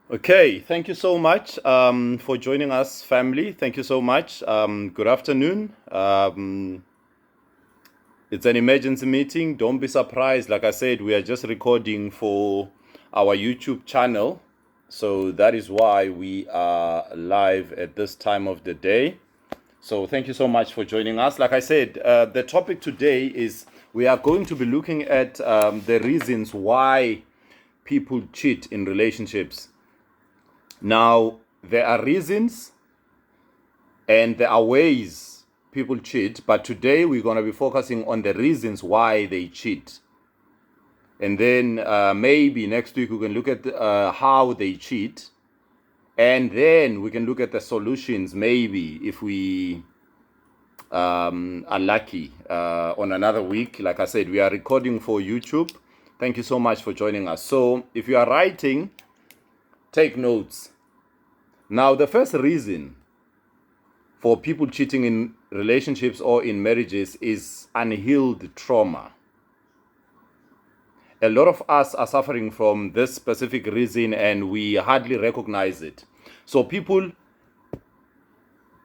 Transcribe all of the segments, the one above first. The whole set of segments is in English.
Okay, thank you so much for joining us, family. Thank you so much. Good afternoon. It's an emergency meeting. Don't be surprised. Like I said, we are just recording for our YouTube channel. So that is why we are live at this time of the day. So thank you so much for joining us. Like I said, the topic today is we are going to be looking at the reasons why people cheat in relationships. Now, there are reasons and there are ways people cheat, but today we're going to be focusing on the reasons why they cheat. And then maybe next week we can look at how they cheat. And then we can look at the solutions, maybe if we are lucky on another week. Like I said, we are recording for YouTube. Thank you so much for joining us. So if you are writing, take notes. Now, the first reason for people cheating in relationships or in marriages is unhealed trauma. A lot of us are suffering from this specific reason and we hardly recognize it. So people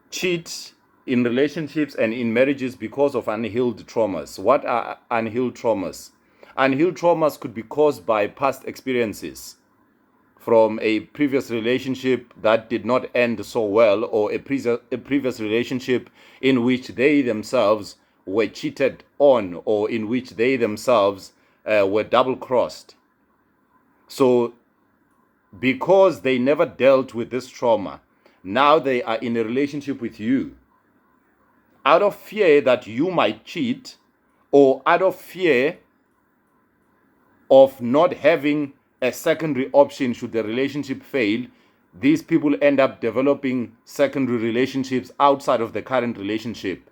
cheat in relationships and in marriages because of unhealed traumas. What are unhealed traumas? Unhealed traumas could be caused by past experiences from a previous relationship that did not end so well, or a previous relationship in which they themselves were cheated on, or in which they themselves were double-crossed. So because they never dealt with this trauma, now they are in a relationship with you. Out of fear that you might cheat, or out of fear of not having a secondary option should the relationship fail, these people end up developing secondary relationships outside of the current relationship.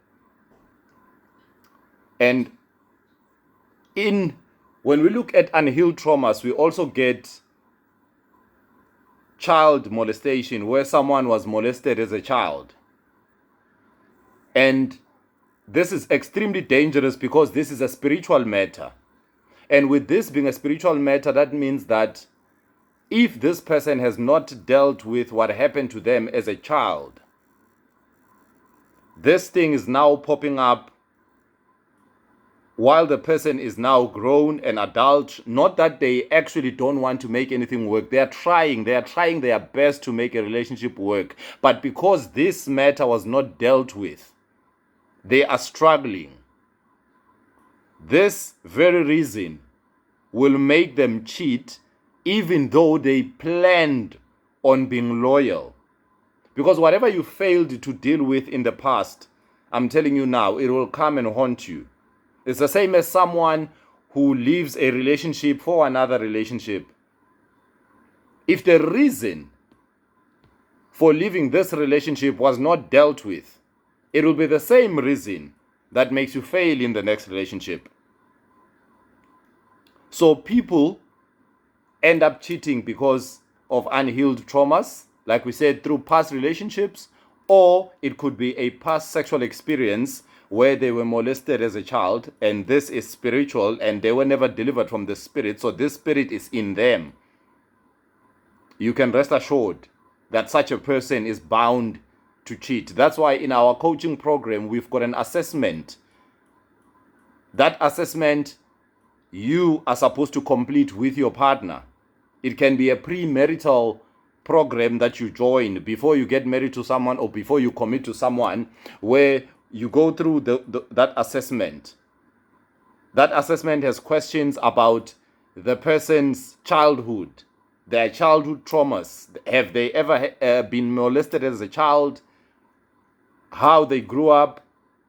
And when we look at unhealed traumas, we also get child molestation, where someone was molested as a child. And this is extremely dangerous because this is a spiritual matter. And with this being a spiritual matter, that means that if this person has not dealt with what happened to them as a child, this thing is now popping up while the person is now grown and adult. Not that they actually don't want to make anything work. They are trying their best to make a relationship work. But because this matter was not dealt with, they are struggling. This very reason will make them cheat even though they planned on being loyal. Because whatever you failed to deal with in the past, I'm telling you now, it will come and haunt you. It's the same as someone who leaves a relationship for another relationship. If the reason for leaving this relationship was not dealt with, it will be the same reason that makes you fail in the next relationship. So people end up cheating because of unhealed traumas, like we said, through past relationships, or it could be a past sexual experience where they were molested as a child, and this is spiritual, and they were never delivered from the spirit, so this spirit is in them. You can rest assured that such a person is bound to cheat. That's why in our coaching program, we've got an assessment. That assessment you are supposed to complete with your partner. It can be a premarital program that you join before you get married to someone or before you commit to someone, where you go through that assessment. That assessment has questions about the person's childhood, their childhood traumas. Have they ever been molested as a child? How they grew up?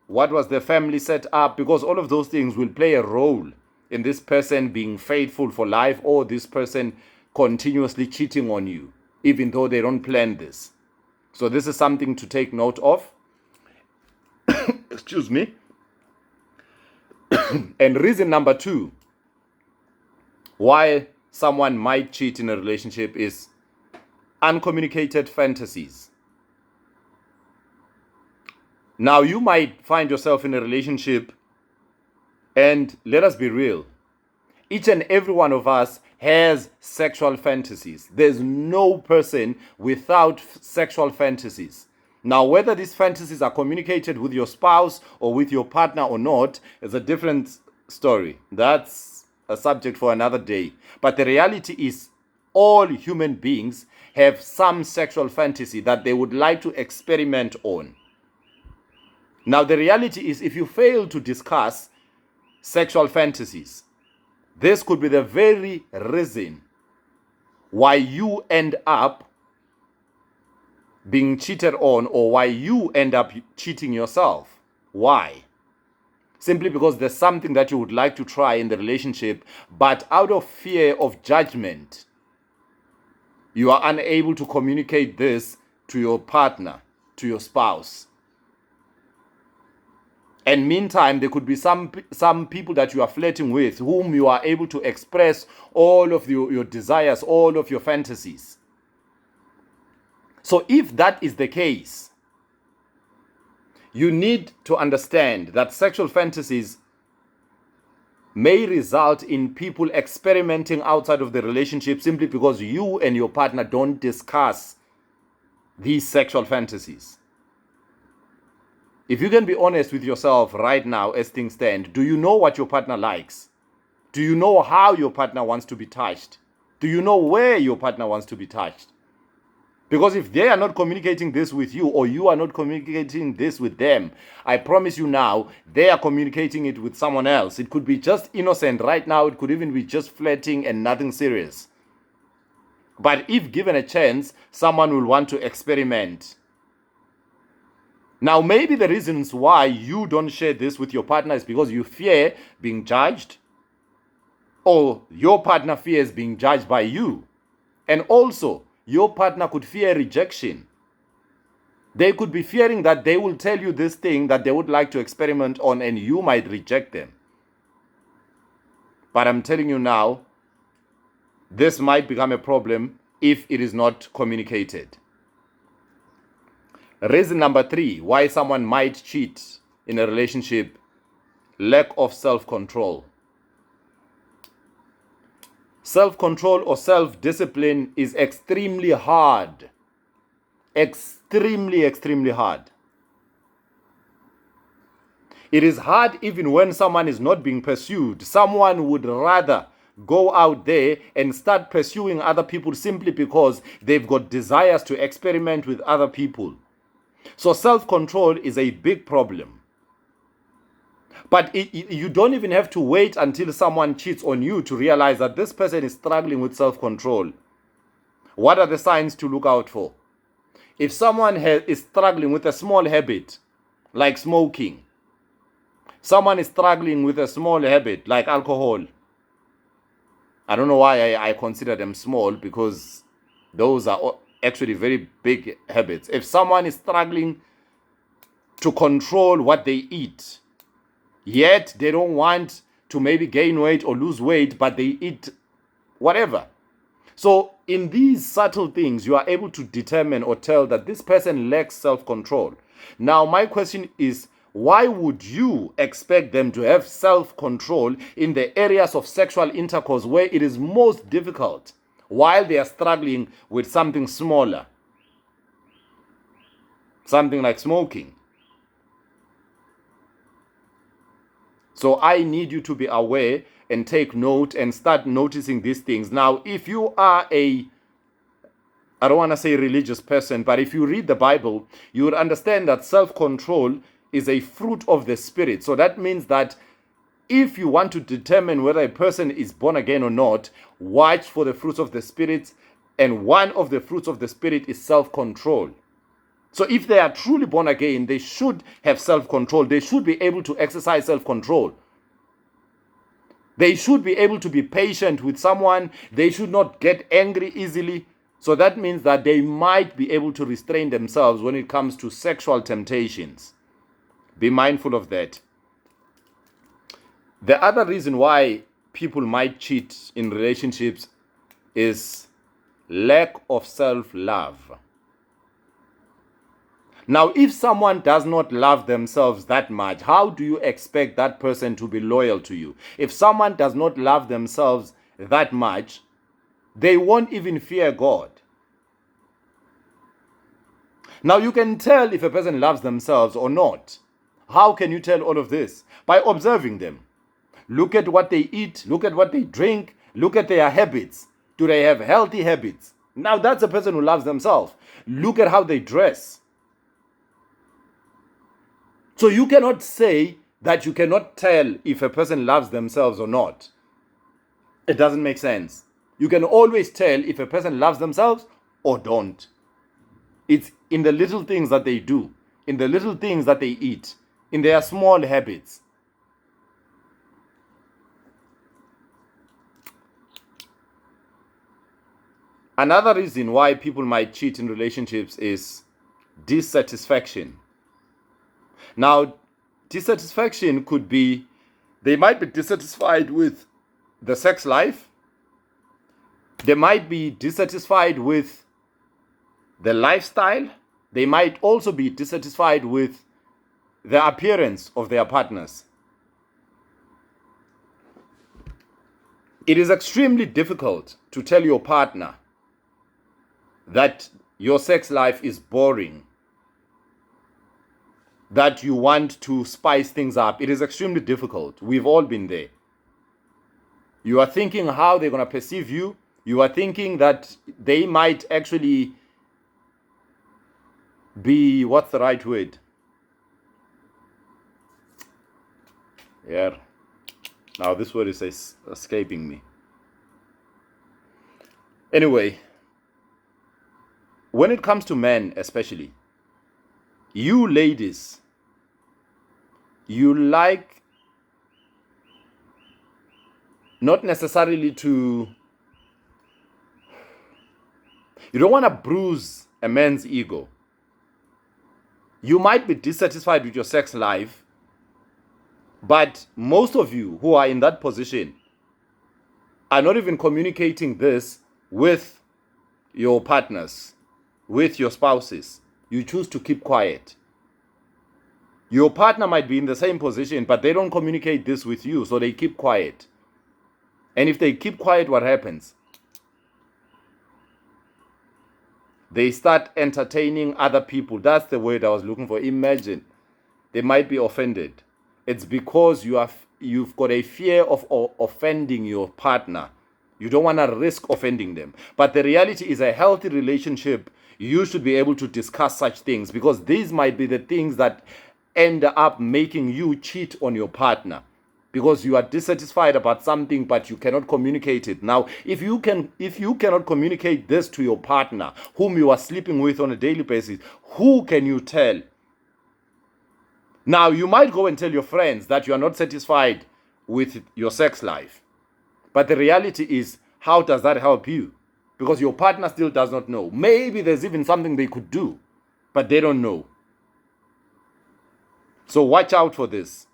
What was their family set up? Because all of those things will play a role in this person being faithful for life, or this person continuously cheating on you, even though they don't plan this. So this is something to take note of. Excuse me. And reason number 2 why someone might cheat in a relationship is uncommunicated fantasies. Now, you might find yourself in a relationship, and let us be real, each and every one of us has sexual fantasies. There's no person without sexual fantasies. Now, whether these fantasies are communicated with your spouse or with your partner or not is a different story. That's a subject for another day. But the reality is, all human beings have some sexual fantasy that they would like to experiment on. Now, the reality is, if you fail to discuss sexual fantasies, this could be the very reason why you end up being cheated on, or why you end up cheating yourself. Why? Simply because there's something that you would like to try in the relationship, but out of fear of judgment, you are unable to communicate this to your partner, to your spouse. And meantime, there could be some people that you are flirting with, whom you are able to express all of your desires, all of your fantasies. So if that is the case, you need to understand that sexual fantasies may result in people experimenting outside of the relationship simply because you and your partner don't discuss these sexual fantasies. If you can be honest with yourself right now as things stand, do you know what your partner likes? Do you know how your partner wants to be touched? Do you know where your partner wants to be touched? Because if they are not communicating this with you, or you are not communicating this with them, I promise you now, they are communicating it with someone else. It could be just innocent right now. It could even be just flirting and nothing serious. But if given a chance, someone will want to experiment. Now, maybe the reasons why you don't share this with your partner is because you fear being judged, or your partner fears being judged by you. And also, your partner could fear rejection. They could be fearing that they will tell you this thing that they would like to experiment on, and you might reject them. But I'm telling you now, this might become a problem if it is not communicated. Reason number 3, why someone might cheat in a relationship: lack of self-control. Self-control or self-discipline is extremely hard. Extremely hard. It is hard even when someone is not being pursued. Someone would rather go out there and start pursuing other people simply because they've got desires to experiment with other people. So self-control is a big problem. But you don't even have to wait until someone cheats on you to realize that this person is struggling with self-control. What are the signs to look out for? If someone is struggling with a small habit, like smoking, someone is struggling with a small habit, like alcohol. I don't know why I consider them small, because those are actually very big habits. If someone is struggling to control what they eat, yet they don't want to maybe gain weight or lose weight, but they eat whatever. So in these subtle things, you are able to determine or tell that this person lacks self-control. Now, my question is, why would you expect them to have self-control in the areas of sexual intercourse where it is most difficult, while they are struggling with something smaller? Something like smoking. So I need you to be aware and take note and start noticing these things. Now, if you are I don't want to say religious person, but if you read the Bible, you would understand that self-control is a fruit of the Spirit. So that means that if you want to determine whether a person is born again or not, watch for the fruits of the Spirit. And one of the fruits of the Spirit is self-control. So if they are truly born again, they should have self-control. They should be able to exercise self-control. They should be able to be patient with someone. They should not get angry easily. So that means that they might be able to restrain themselves when it comes to sexual temptations. Be mindful of that. The other reason why people might cheat in relationships is lack of self-love. Now, if someone does not love themselves that much, how do you expect that person to be loyal to you? If someone does not love themselves that much, They won't even fear God. Now you can tell if a person loves themselves or not. How can you tell all of this? By observing them. Look at what they eat, look at what they drink, look at their habits. Do they have healthy habits? Now that's a person who loves themselves. Look at how they dress. So you cannot say that you cannot tell if a person loves themselves or not. It doesn't make sense. You can always tell if a person loves themselves or don't. It's in the little things that they do, in the little things that they eat, in their small habits. Another reason why people might cheat in relationships is dissatisfaction. Now, dissatisfaction could be, they might be dissatisfied with the sex life. They might be dissatisfied with the lifestyle. They might also be dissatisfied with the appearance of their partners. It is extremely difficult to tell your partner that your sex life is boring, that you want to spice things up. It is extremely difficult. We've all been there. You are thinking how they're going to perceive you. You are thinking that they might actually be, what's the right word? Yeah. Now this word is escaping me. Anyway, when it comes to men especially, you ladies, you like not necessarily to, you don't want to bruise a man's ego. You might be dissatisfied with your sex life, but most of you who are in that position are not even communicating this with your partners, with your spouses. You choose to keep quiet. Your partner might be in the same position, but they don't communicate this with you, so they keep quiet. And if they keep quiet, what happens? They start entertaining other people. That's the word I was looking for. Imagine. They might be offended. It's because you've got a fear of offending your partner. You don't want to risk offending them. But the reality is, a healthy relationship, you should be able to discuss such things, because these might be the things that end up making you cheat on your partner, because you are dissatisfied about something but you cannot communicate it. Now, if you cannot communicate this to your partner whom you are sleeping with on a daily basis, who can you tell? Now, you might go and tell your friends that you are not satisfied with your sex life. But the reality is, how does that help you? Because your partner still does not know. Maybe there's even something they could do, but they don't know. So watch out for this.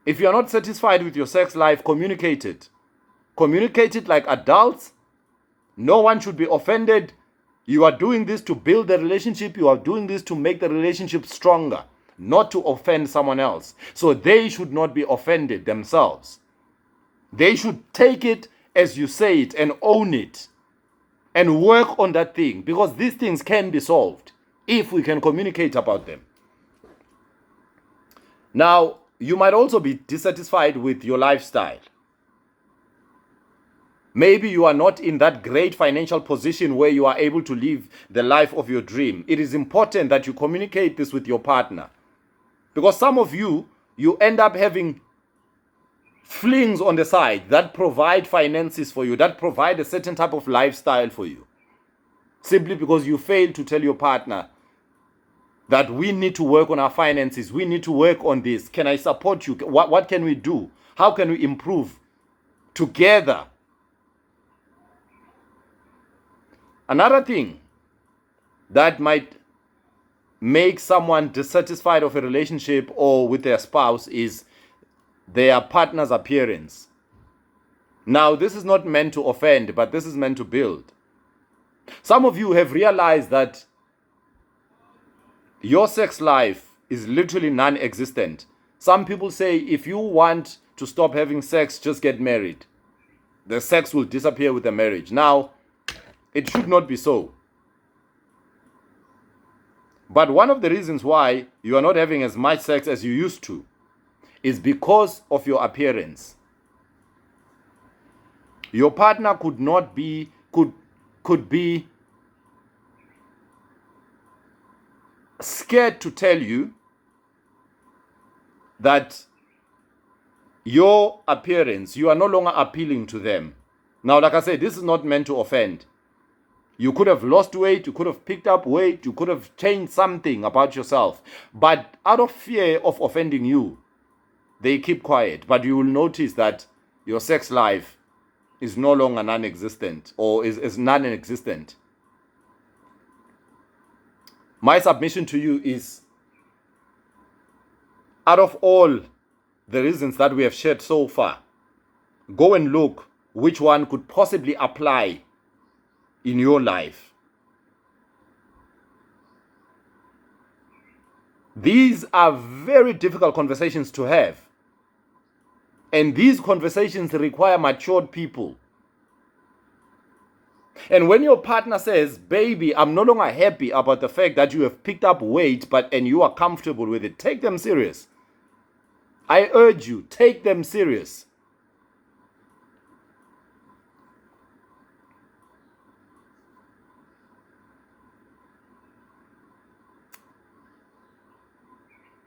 If you're not satisfied with your sex life, communicate it. Communicate it like adults. No one should be offended. You are doing this to build the relationship. You are doing this to make the relationship stronger, not to offend someone else. So they should not be offended themselves. They should take it as you say it and own it and work on that thing, because these things can be solved if we can communicate about them. Now, you might also be dissatisfied with your lifestyle. Maybe you are not in that great financial position where you are able to live the life of your dream. It is important that you communicate this with your partner, because some of you end up having flings on the side that provide finances for you, that provide a certain type of lifestyle for you, simply because you failed to tell your partner that we need to work on our finances, we need to work on this. Can I support you? What can we do? How can we improve together? Another thing that might make someone dissatisfied of a relationship or with their spouse is their partner's appearance. Now, this is not meant to offend, but this is meant to build. Some of you have realized that your sex life is literally non-existent. Some people say, if you want to stop having sex, just get married. the sex will disappear with the marriage. Now, it should not be so. But one of the reasons why you are not having as much sex as you used to is because of your appearance. Your partner could be scared to tell you that your appearance, you are no longer appealing to them. Now, like I said, this is not meant to offend. You could have lost weight, you could have picked up weight, you could have changed something about yourself. But out of fear of offending you, they keep quiet. But you will notice that your sex life is no longer non-existent, or is non-existent. My submission to you is, out of all the reasons that we have shared so far, go and look which one could possibly apply in your life. These are very difficult conversations to have. And these conversations require matured people. And when your partner says, baby, I'm no longer happy about the fact that you have picked up weight, and you are comfortable with it, take them serious. I urge you, take them serious.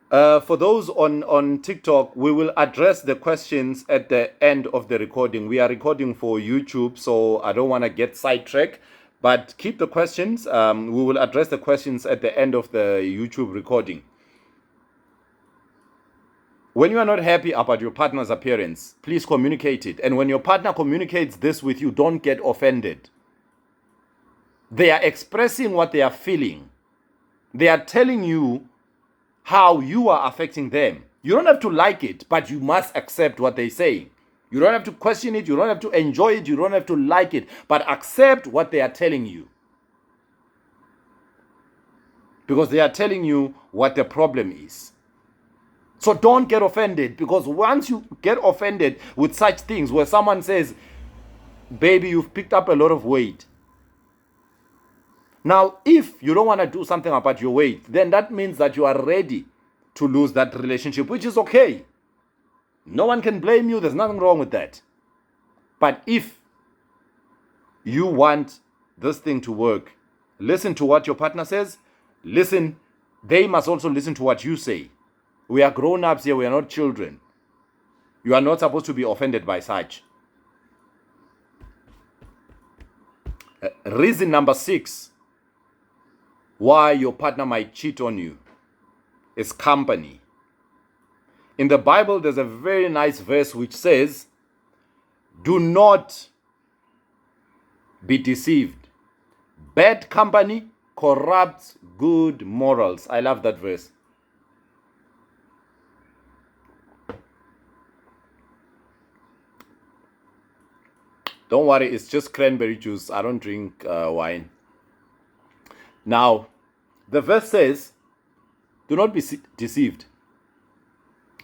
For those on TikTok, we will address the questions at the end of the recording. We are recording for YouTube, so I don't want to get sidetracked. But keep the questions. We will address the questions at the end of the YouTube recording. When you are not happy about your partner's appearance, please communicate it. And when your partner communicates this with you, don't get offended. They are expressing what they are feeling. They are telling you how you are affecting them. You don't have to like it, but you must accept what they say. You don't have to question it, you don't have to enjoy it, you don't have to like it, but accept what they are telling you. Because they are telling you what the problem is. So don't get offended, because once you get offended with such things where someone says, baby, you've picked up a lot of weight. Now, if you don't want to do something about your weight, then that means that you are ready to lose that relationship, which is okay. No one can blame you. There's nothing wrong with that. But if you want this thing to work, listen to what your partner says. Listen. They must also listen to what you say. We are grown-ups here. We are not children. You are not supposed to be offended by such. Reason number 6 why your partner might cheat on you is company. In the Bible, there's a very nice verse which says, do not be deceived. Bad company corrupts good morals. I love that verse. Don't worry, it's just cranberry juice. I don't drink wine. Now, the verse says, do not be deceived.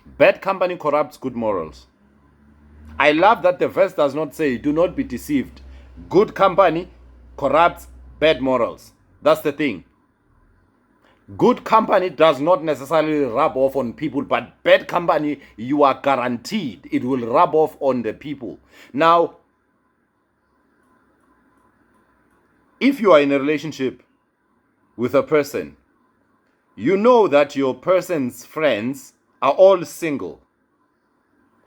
Bad company corrupts good morals. I love that the verse does not say, do not be deceived. Good company corrupts bad morals. That's the thing. Good company does not necessarily rub off on people, but bad company, you are guaranteed it will rub off on the people. Now, if you are in a relationship with a person, you know that your person's friends are all single.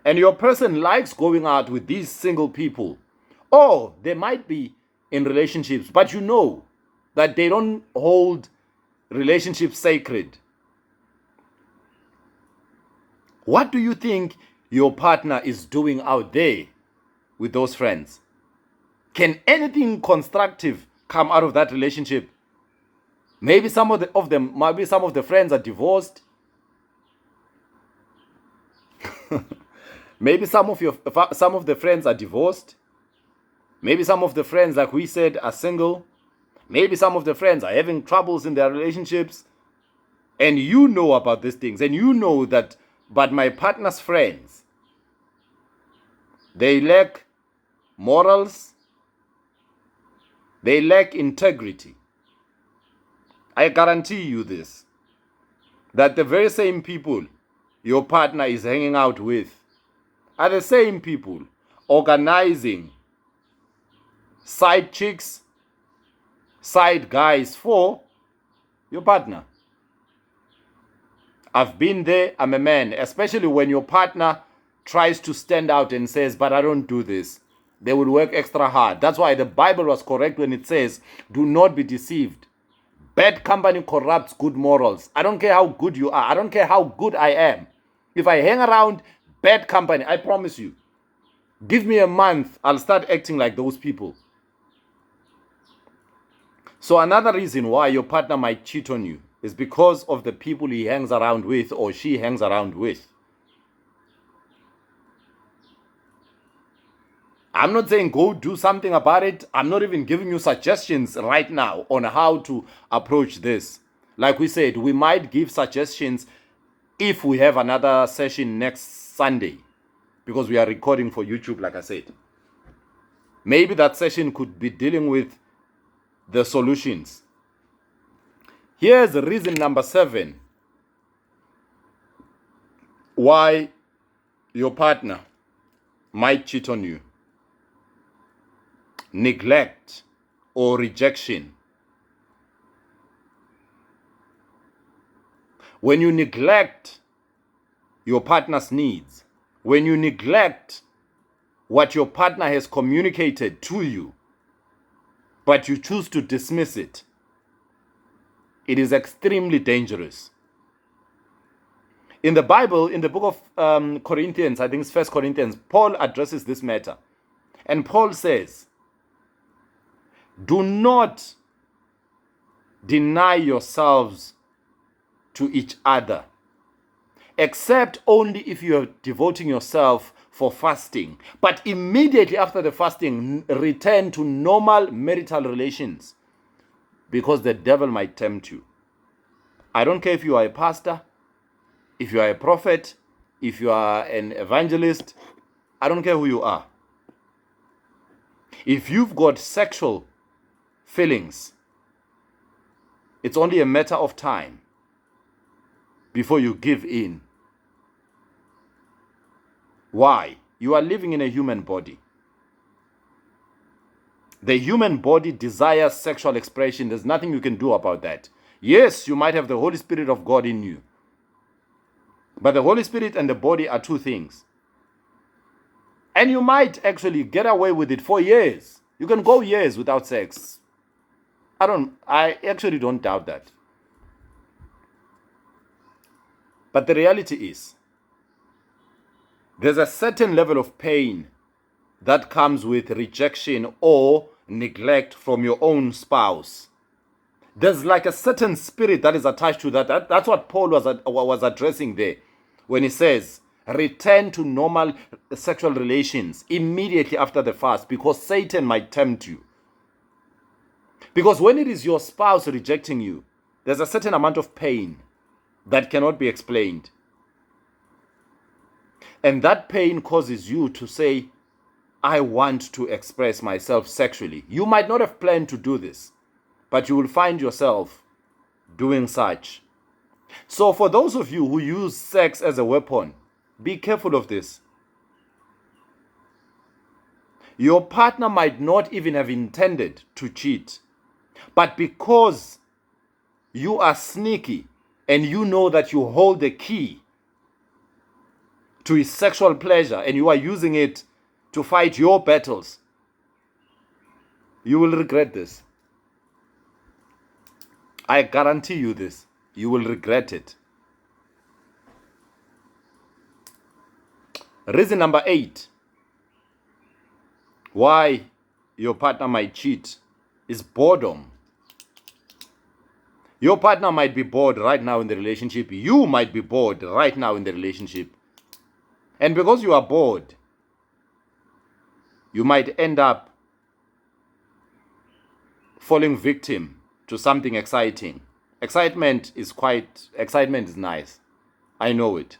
And your person likes going out with these single people. Or they might be in relationships, but you know that they don't hold relationships sacred. What do you think your partner is doing out there with those friends? Can anything constructive come out of that relationship? Maybe some of the friends are divorced. Maybe some of the friends are divorced. Maybe some of the friends, like we said, are single. Maybe some of the friends are having troubles in their relationships. And you know about these things. And you know that, but my partner's friends, they lack morals. They lack integrity. I guarantee you this, that the very same people your partner is hanging out with are the same people organizing side chicks, side guys for your partner. I've been there, I'm a man, especially when your partner tries to stand out and says, but I don't do this. They will work extra hard. That's why the Bible was correct when it says, do not be deceived. Bad company corrupts good morals. I don't care how good you are. I don't care how good I am. If I hang around bad company, I promise you, give me a month, I'll start acting like those people. So another reason why your partner might cheat on you is because of the people he hangs around with or she hangs around with. I'm not saying go do something about it. I'm not even giving you suggestions right now on how to approach this. Like we said, we might give suggestions if we have another session next Sunday, because we are recording for YouTube, like I said. Maybe that session could be dealing with the solutions. Here's reason number 7 why your partner might cheat on you. Neglect or rejection. When you neglect your partner's needs, when you neglect what your partner has communicated to you, but you choose to dismiss it, it is extremely dangerous. In the Bible, in the book of Corinthians, I think it's 1 Corinthians, Paul addresses this matter. And Paul says, do not deny yourselves to each other, except only if you are devoting yourself for fasting. But immediately after the fasting, return to normal marital relations, because the devil might tempt you. I don't care if you are a pastor, if you are a prophet, if you are an evangelist, I don't care who you are. If you've got sexual feelings, it's only a matter of time before you give in. Why? You are living in a human body. The human body desires sexual expression. There's nothing you can do about that. Yes, you might have the Holy Spirit of God in you, but the Holy Spirit and the body are two things. And you might actually get away with it for years. You can go years without sex. I actually don't doubt that. But the reality is, there's a certain level of pain that comes with rejection or neglect from your own spouse. There's like a certain spirit that is attached to that. That's what Paul was addressing there when he says, return to normal sexual relations immediately after the fast, because Satan might tempt you. Because when it is your spouse rejecting you, there's a certain amount of pain that cannot be explained. And that pain causes you to say, I want to express myself sexually. You might not have planned to do this, but you will find yourself doing such. So for those of you who use sex as a weapon, be careful of this. Your partner might not even have intended to cheat, but because you are sneaky and you know that you hold the key to his sexual pleasure and you are using it to fight your battles, you will regret this. I guarantee you this. You will regret it. Reason number 8 why your partner might cheat is boredom. Your partner might be bored right now in the relationship. You might be bored right now in the relationship. And because you are bored, you might end up falling victim to something exciting. Excitement is nice. I know it.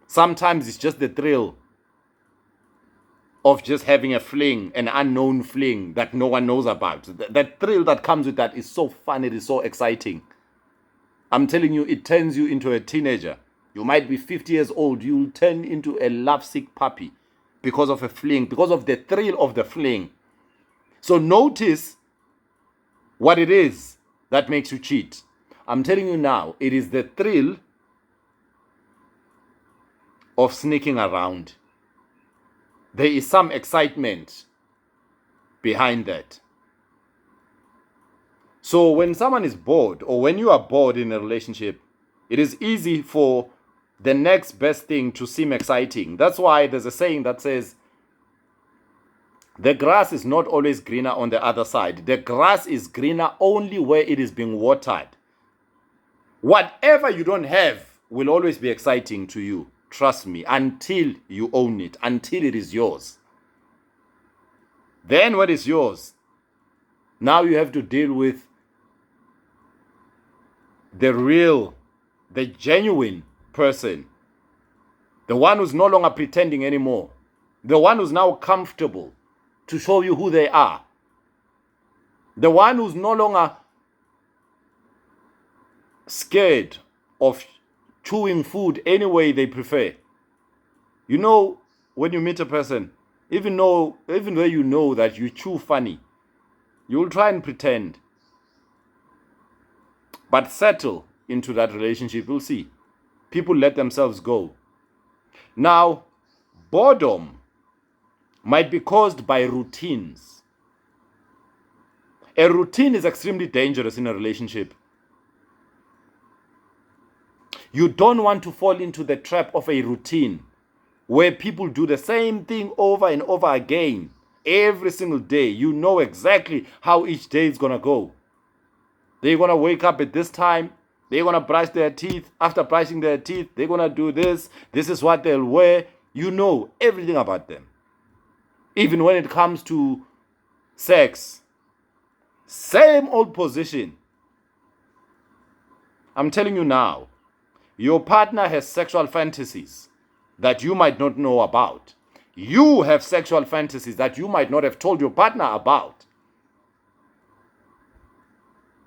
Sometimes it's just the thrill of just having a fling, an unknown fling that no one knows about. That thrill that comes with that is so fun. It is so exciting. I'm telling you, it turns you into a teenager. You might be 50 years old. You'll turn into a lovesick puppy because of a fling, because of the thrill of the fling. So notice what it is that makes you cheat. I'm telling you now, it is the thrill of sneaking around. There is some excitement behind that. So when someone is bored, or when you are bored in a relationship, it is easy for the next best thing to seem exciting. That's why there's a saying that says, the grass is not always greener on the other side. The grass is greener only where it is being watered. Whatever you don't have will always be exciting to you. Trust me, until you own it, until it is yours. Then when it's yours, now you have to deal with the real, the genuine person. The one who's no longer pretending anymore. The one who's now comfortable to show you who they are. The one who's no longer scared of chewing food any way they prefer. You know, when you meet a person, even though you know that you chew funny, you'll try and pretend. But settle into that relationship, you'll see. People let themselves go. Now, boredom might be caused by routines. A routine is extremely dangerous in a relationship. You don't want to fall into the trap of a routine where people do the same thing over and over again every single day. You know exactly how each day is going to go. They're going to wake up at this time. They're going to brush their teeth. After brushing their teeth, they're going to do this. This is what they'll wear. You know everything about them. Even when it comes to sex, same old position. I'm telling you now, your partner has sexual fantasies that you might not know about. You have sexual fantasies that you might not have told your partner about.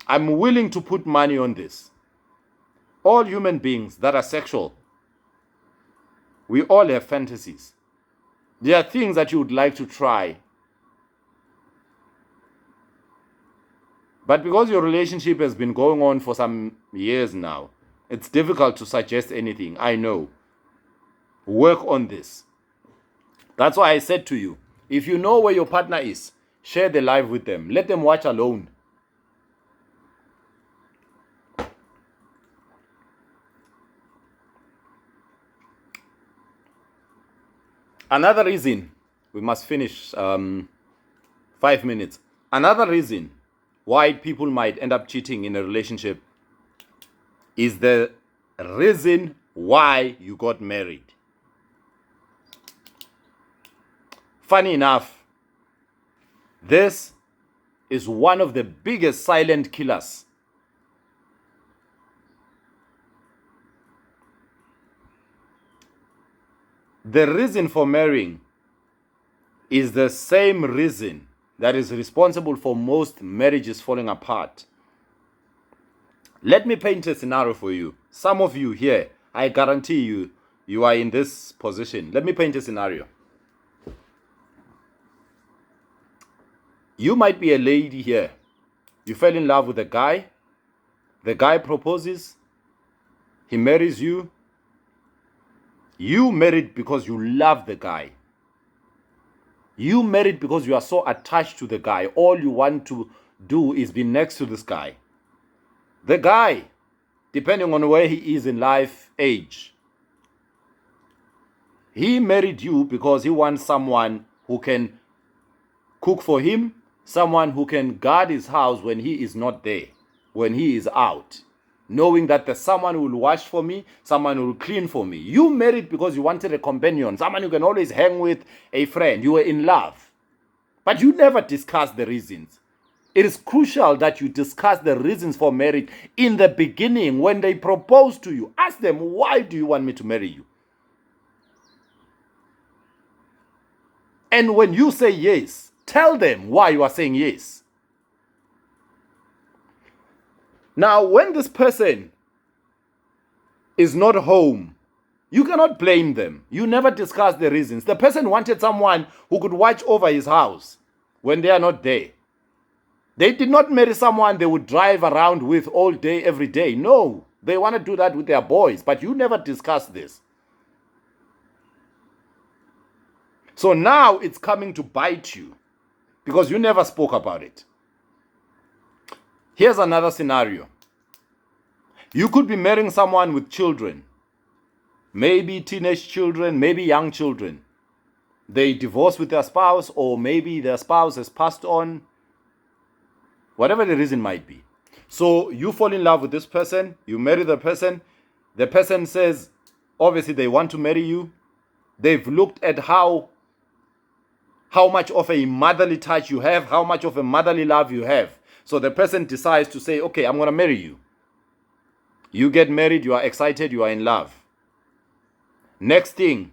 I'm willing to put money on this. All human beings that are sexual, we all have fantasies. There are things that you would like to try. But because your relationship has been going on for some years now, it's difficult to suggest anything. I know. Work on this. That's why I said to you, if you know where your partner is, share the live with them. Let them watch alone. Another reason, we must finish 5 minutes. Another reason why people might end up cheating in a relationship is the reason why you got married. Funny enough, this is one of the biggest silent killers. The reason for marrying is the same reason that is responsible for most marriages falling apart. Let me paint a scenario for you. Some of you here, I guarantee you, you are in this position. Let me paint a scenario. You might be a lady here. You fell in love with a guy. The guy proposes. He marries you. You married because you love the guy. You married because you are so attached to the guy. All you want to do is be next to this guy. The guy, depending on where he is in life, age, he married you because he wants someone who can cook for him, someone who can guard his house when he is not there, when he is out, knowing that there's someone who will wash for me, someone who will clean for me. You married because you wanted a companion, someone you can always hang with, a friend. You were in love. But you never discussed the reasons. It is crucial that you discuss the reasons for marriage in the beginning when they propose to you. Ask them, why do you want me to marry you? And when you say yes, tell them why you are saying yes. Now, when this person is not home, you cannot blame them. You never discuss the reasons. The person wanted someone who could watch over his house when they are not there. They did not marry someone they would drive around with all day, every day. No, they want to do that with their boys, but you never discuss this. So now it's coming to bite you because you never spoke about it. Here's another scenario. You could be marrying someone with children, maybe teenage children, maybe young children. They divorced with their spouse, or maybe their spouse has passed on, whatever the reason might be. So you fall in love with this person, you marry the person says, obviously they want to marry you. They've looked at how much of a motherly touch you have, how much of a motherly love you have. So the person decides to say, okay, I'm going to marry you. You get married, you are excited, you are in love. Next thing,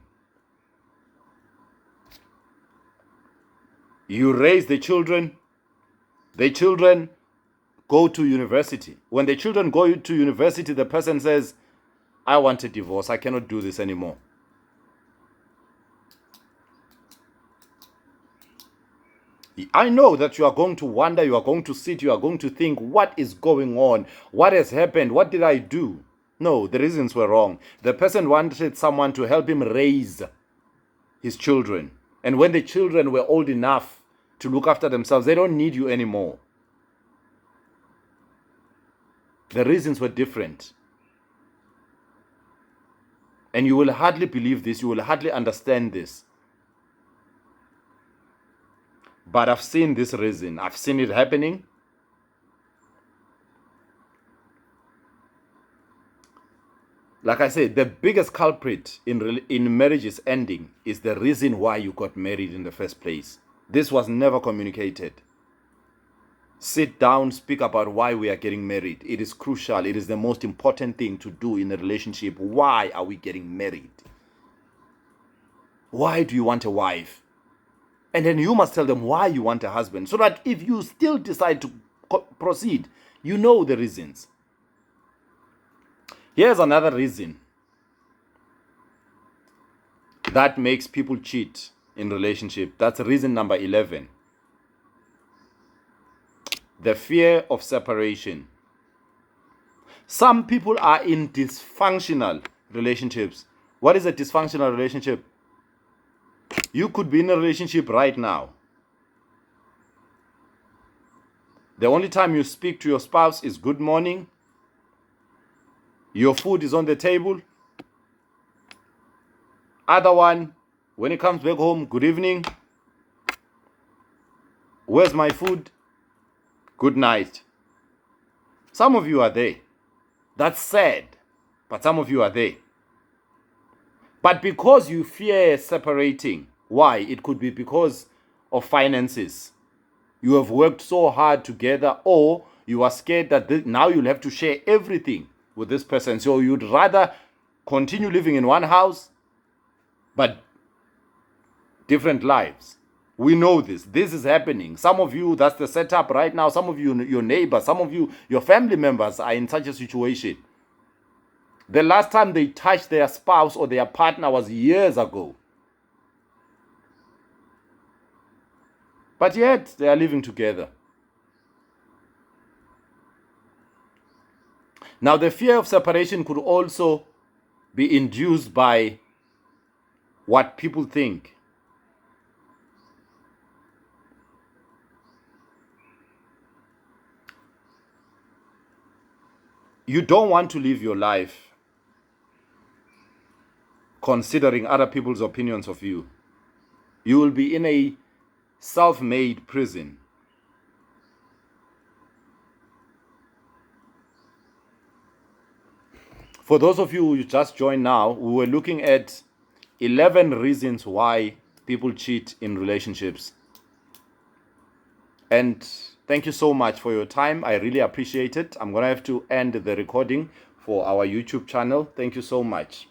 you raise the children. The children go to university. When the children go to university, the person says, I want a divorce. I cannot do this anymore. I know that you are going to wonder, you are going to sit, you are going to think, what is going on? What has happened? What did I do? No, the reasons were wrong. The person wanted someone to help him raise his children. And when the children were old enough to look after themselves, they don't need you anymore. The reasons were different. And you will hardly believe this, you will hardly understand this. But I've seen this reason. I've seen it happening. Like I said, the biggest culprit in marriages ending is the reason why you got married in the first place. This was never communicated. Sit down, speak about why we are getting married. It is crucial. It is the most important thing to do in a relationship. Why are we getting married? Why do you want a wife? And then you must tell them why you want a husband, so that if you still decide to proceed, you know the reasons. Here's another reason that makes people cheat in relationship. That's reason number 11. The fear of separation. Some people are in dysfunctional relationships. What is a dysfunctional relationship? You could be in a relationship right now. The only time you speak to your spouse is good morning. Your food is on the table. Other one, when he comes back home, good evening. Where's my food? Good night. Some of you are there. That's sad, but some of you are there. But because you fear separating, why? It could be because of finances. You have worked so hard together, or you are scared that now you'll have to share everything with this person. So you'd rather continue living in one house, but different lives. We know this. This is happening. Some of you, that's the setup right now. Some of you, your neighbors, some of you, your family members are in such a situation. The last time they touched their spouse or their partner was years ago. But yet, they are living together. Now, the fear of separation could also be induced by what people think. You don't want to live your life considering other people's opinions of you. You will be in a self-made prison. For those of you who just joined now, we were looking at 11 reasons why people cheat in relationships. And thank you so much for your time. I really appreciate it. I'm going to have to end the recording for our YouTube channel. Thank you so much.